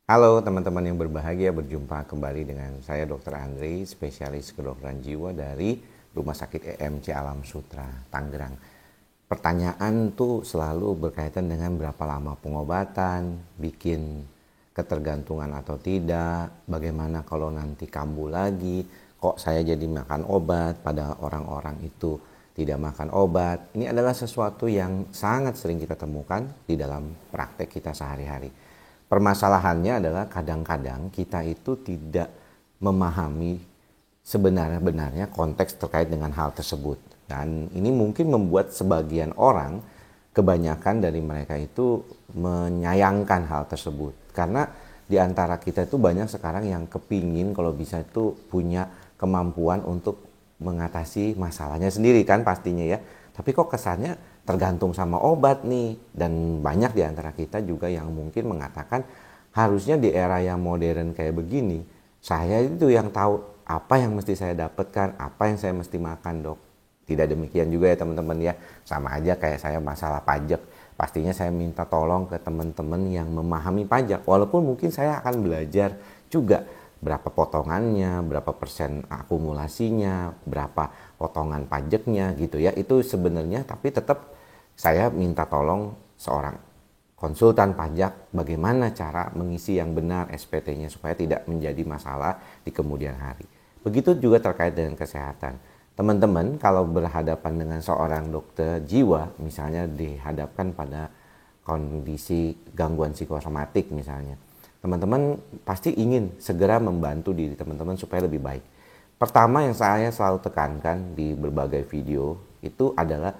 Halo teman-teman yang berbahagia, berjumpa kembali dengan saya Dr. Andri, spesialis kedokteran jiwa dari Rumah Sakit EMC Alam Sutra, Tangerang. Pertanyaan tuh selalu berkaitan dengan berapa lama pengobatan, bikin ketergantungan atau tidak, bagaimana kalau nanti kambuh lagi, kok saya jadi makan obat, pada orang-orang itu tidak makan obat. Ini adalah sesuatu yang sangat sering kita temukan di dalam praktek kita sehari-hari. Permasalahannya adalah kadang-kadang kita itu tidak memahami sebenarnya konteks terkait dengan hal tersebut. Dan ini mungkin membuat sebagian orang, kebanyakan dari mereka itu menyayangkan hal tersebut. Karena di antara kita itu banyak sekarang yang kepingin kalau bisa itu punya kemampuan untuk mengatasi masalahnya sendiri kan pastinya ya. Tapi kok kesannya tergantung sama obat nih. Dan banyak di antara kita juga yang mungkin mengatakan harusnya di era yang modern kayak begini, saya itu yang tahu apa yang mesti saya dapatkan, apa yang saya mesti makan dok. Tidak demikian juga ya teman-teman ya. Sama aja kayak saya masalah pajak. Pastinya saya minta tolong ke teman-teman yang memahami pajak. Walaupun mungkin saya akan belajar juga berapa potongannya, berapa persen akumulasinya, berapa potongan pajaknya gitu ya. Itu sebenarnya tapi tetap saya minta tolong seorang konsultan pajak bagaimana cara mengisi yang benar SPT-nya supaya tidak menjadi masalah di kemudian hari. Begitu juga terkait dengan kesehatan. Teman-teman kalau berhadapan dengan seorang dokter jiwa, misalnya dihadapkan pada kondisi gangguan psikosomatik misalnya, teman-teman pasti ingin segera membantu diri teman-teman supaya lebih baik. Pertama yang saya selalu tekankan di berbagai video itu adalah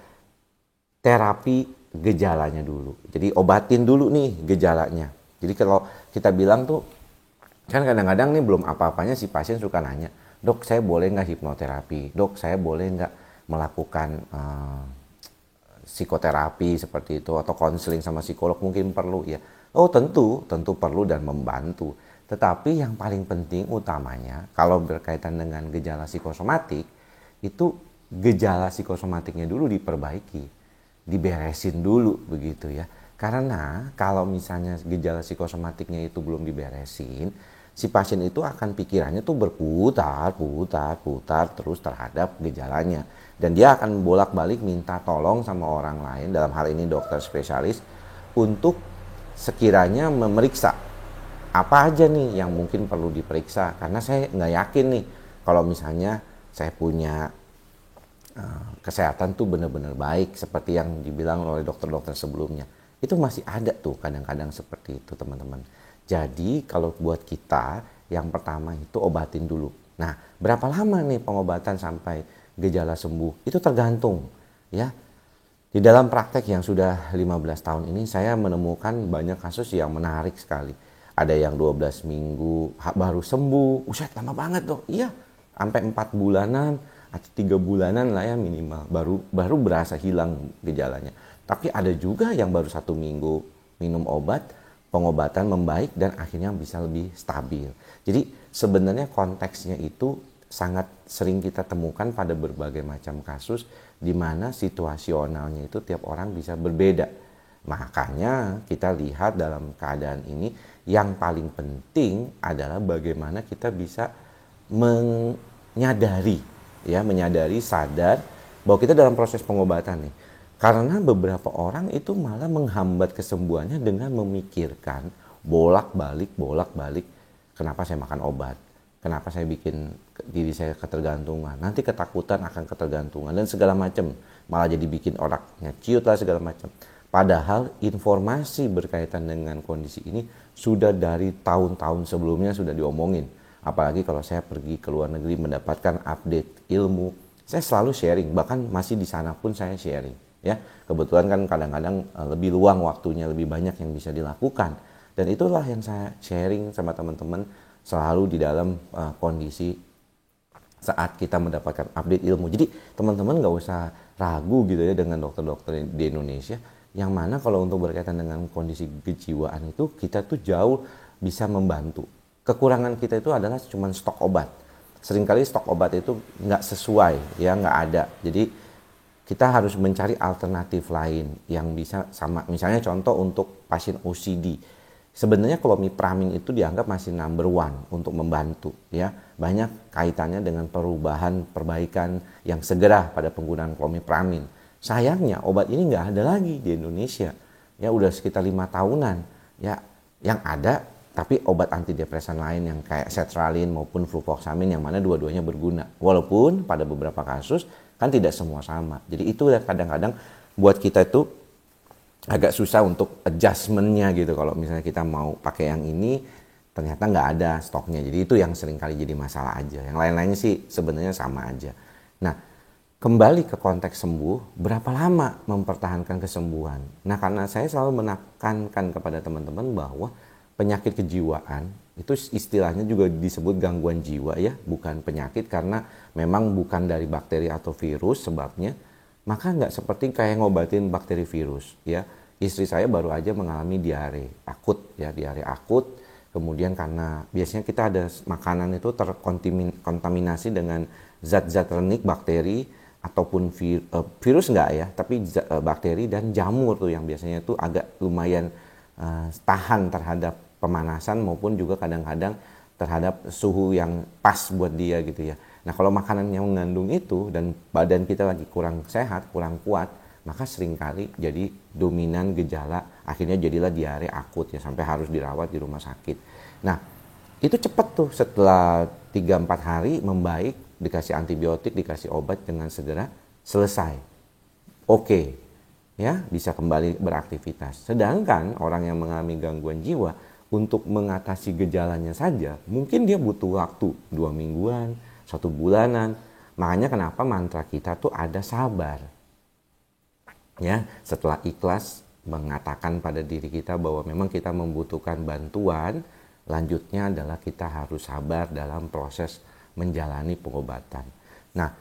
terapi gejalanya dulu. Jadi obatin dulu nih gejalanya. Jadi kalau kita bilang tuh, kan kadang-kadang nih belum apa-apanya si pasien suka nanya, dok saya boleh nggak hipnoterapi, dok saya boleh nggak melakukan psikoterapi seperti itu, atau konseling sama psikolog mungkin perlu ya. Oh tentu perlu dan membantu. Tetapi yang paling penting utamanya kalau berkaitan dengan gejala psikosomatik, itu gejala psikosomatiknya dulu diperbaiki, diberesin dulu begitu ya. Karena kalau misalnya gejala psikosomatiknya itu belum diberesin, si pasien itu akan pikirannya tuh berputar terus terhadap gejalanya. Dan dia akan bolak-balik minta tolong sama orang lain, dalam hal ini dokter spesialis, untuk sekiranya memeriksa apa aja nih yang mungkin perlu diperiksa. Karena saya nggak yakin nih kalau misalnya saya punya kesehatan tuh benar-benar baik seperti yang dibilang oleh dokter-dokter sebelumnya. Itu masih ada tuh kadang-kadang seperti itu teman-teman. Jadi kalau buat kita yang pertama itu obatin dulu. Nah berapa lama nih pengobatan sampai gejala sembuh? Itu tergantung ya. Di dalam praktek yang sudah 15 tahun ini saya menemukan banyak kasus yang menarik sekali. Ada yang 12 minggu baru sembuh. Uset lama banget dok. Iya sampai 4 bulanan atau 3 bulanan lah ya minimal baru berasa hilang gejalanya. Tapi ada juga yang baru 1 minggu minum obat, pengobatan membaik dan akhirnya bisa lebih stabil. Jadi sebenarnya konteksnya itu sangat sering kita temukan pada berbagai macam kasus di mana situasionalnya itu tiap orang bisa berbeda. Makanya kita lihat dalam keadaan ini yang paling penting adalah bagaimana kita bisa menyadari sadar bahwa kita dalam proses pengobatan nih. Karena beberapa orang itu malah menghambat kesembuhannya dengan memikirkan bolak-balik kenapa saya makan obat, kenapa saya bikin diri saya ketergantungan, nanti ketakutan akan ketergantungan dan segala macam, malah jadi bikin otaknya ciut lah segala macam. Padahal informasi berkaitan dengan kondisi ini sudah dari tahun-tahun sebelumnya sudah diomongin. Apalagi kalau saya pergi ke luar negeri mendapatkan update ilmu, saya selalu sharing, bahkan masih di sana pun saya sharing. Ya, kebetulan kan kadang-kadang lebih luang waktunya, lebih banyak yang bisa dilakukan. Dan itulah yang saya sharing sama teman-teman selalu di dalam kondisi saat kita mendapatkan update ilmu. Jadi teman-teman nggak usah ragu gitu ya dengan dokter-dokter di Indonesia, yang mana kalau untuk berkaitan dengan kondisi kejiwaan itu kita tuh jauh bisa membantu. Kekurangan kita itu adalah cuma stok obat. Seringkali stok obat itu nggak sesuai, ya nggak ada. Jadi kita harus mencari alternatif lain yang bisa sama. Misalnya contoh untuk pasien OCD. Sebenarnya Clomipramin itu dianggap masih number one untuk membantu ya. Banyak kaitannya dengan perubahan perbaikan yang segera pada penggunaan Clomipramin. Sayangnya obat ini nggak ada lagi di Indonesia. Ya udah sekitar 5 tahunan. Ya yang ada tapi obat antidepresan lain yang kayak sertraline maupun fluvoxamine yang mana dua-duanya berguna. Walaupun pada beberapa kasus kan tidak semua sama. Jadi itu kadang-kadang buat kita itu agak susah untuk adjustment-nya gitu. Kalau misalnya kita mau pakai yang ini, ternyata nggak ada stoknya. Jadi itu yang sering kali jadi masalah aja. Yang lain-lainnya sih sebenarnya sama aja. Nah, kembali ke konteks sembuh, berapa lama mempertahankan kesembuhan? Nah, karena saya selalu menekankan kepada teman-teman bahwa penyakit kejiwaan, itu istilahnya juga disebut gangguan jiwa ya, bukan penyakit karena memang bukan dari bakteri atau virus sebabnya. Maka nggak seperti kayak ngobatin bakteri virus ya. Istri saya baru aja mengalami diare akut ya, diare akut. Kemudian karena biasanya kita ada makanan itu terkontaminasi dengan zat-zat renik bakteri ataupun virus enggak ya, tapi bakteri dan jamur tuh yang biasanya itu agak lumayan tahan terhadap pemanasan maupun juga kadang-kadang terhadap suhu yang pas buat dia gitu ya. Nah kalau makanan yang mengandung itu dan badan kita lagi kurang sehat, kurang kuat, maka seringkali jadi dominan gejala, akhirnya jadilah diare akut ya sampai harus dirawat di rumah sakit. Nah itu cepat tuh setelah 3-4 hari membaik, dikasih antibiotik, dikasih obat dengan segera selesai. Oke, ya bisa kembali beraktivitas. Sedangkan orang yang mengalami gangguan jiwa untuk mengatasi gejalanya saja mungkin dia butuh waktu 2 mingguan, 1 bulanan. Makanya kenapa mantra kita tuh ada sabar. Ya, setelah ikhlas mengatakan pada diri kita bahwa memang kita membutuhkan bantuan, lanjutnya adalah kita harus sabar dalam proses menjalani pengobatan. Nah,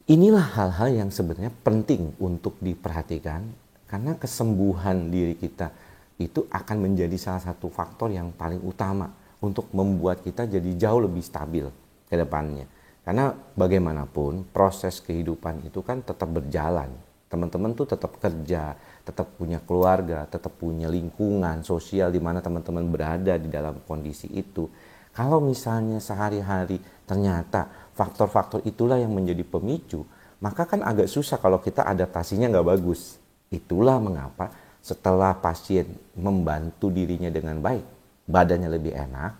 inilah hal-hal yang sebenarnya penting untuk diperhatikan karena kesembuhan diri kita itu akan menjadi salah satu faktor yang paling utama untuk membuat kita jadi jauh lebih stabil ke depannya. Karena bagaimanapun proses kehidupan itu kan tetap berjalan. Teman-teman tuh tetap kerja, tetap punya keluarga, tetap punya lingkungan sosial di mana teman-teman berada di dalam kondisi itu. Kalau misalnya sehari-hari ternyata faktor-faktor itulah yang menjadi pemicu, maka kan agak susah kalau kita adaptasinya nggak bagus. Itulah mengapa setelah pasien membantu dirinya dengan baik, badannya lebih enak,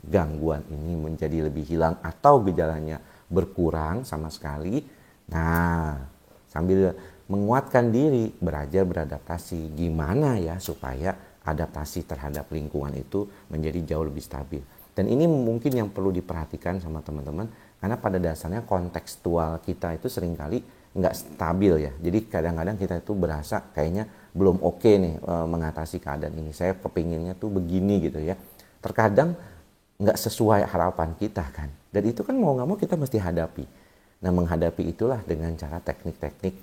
gangguan ini menjadi lebih hilang atau gejalanya berkurang sama sekali. Nah, sambil menguatkan diri, belajar beradaptasi. Gimana ya supaya adaptasi terhadap lingkungan itu menjadi jauh lebih stabil. Dan ini mungkin yang perlu diperhatikan sama teman-teman, karena pada dasarnya kontekstual kita itu seringkali nggak stabil ya. Jadi kadang-kadang kita itu berasa kayaknya belum oke nih mengatasi keadaan ini. Saya kepinginnya tuh begini gitu ya. Terkadang nggak sesuai harapan kita kan. Dan itu kan mau nggak mau kita mesti hadapi. Nah menghadapi itulah dengan cara teknik-teknik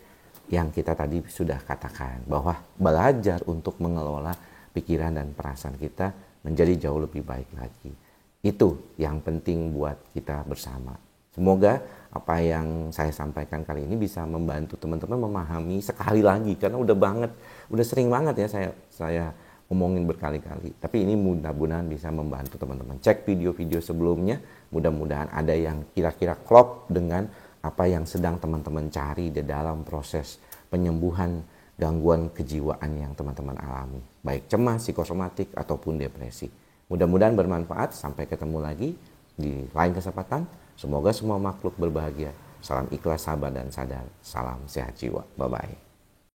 yang kita tadi sudah katakan. Bahwa belajar untuk mengelola pikiran dan perasaan kita menjadi jauh lebih baik lagi. Itu yang penting buat kita bersama. Semoga apa yang saya sampaikan kali ini bisa membantu teman-teman memahami sekali lagi. Karena udah sering banget ya saya ngomongin berkali-kali. Tapi ini mudah-mudahan bisa membantu teman-teman. Cek video-video sebelumnya, mudah-mudahan ada yang kira-kira klop dengan apa yang sedang teman-teman cari di dalam proses penyembuhan gangguan kejiwaan yang teman-teman alami. Baik cemas, psikosomatik, ataupun depresi. Mudah-mudahan bermanfaat. Sampai ketemu lagi di lain kesempatan. Semoga semua makhluk berbahagia. Salam ikhlas, sabar, dan sadar. Salam sehat jiwa. Bye-bye.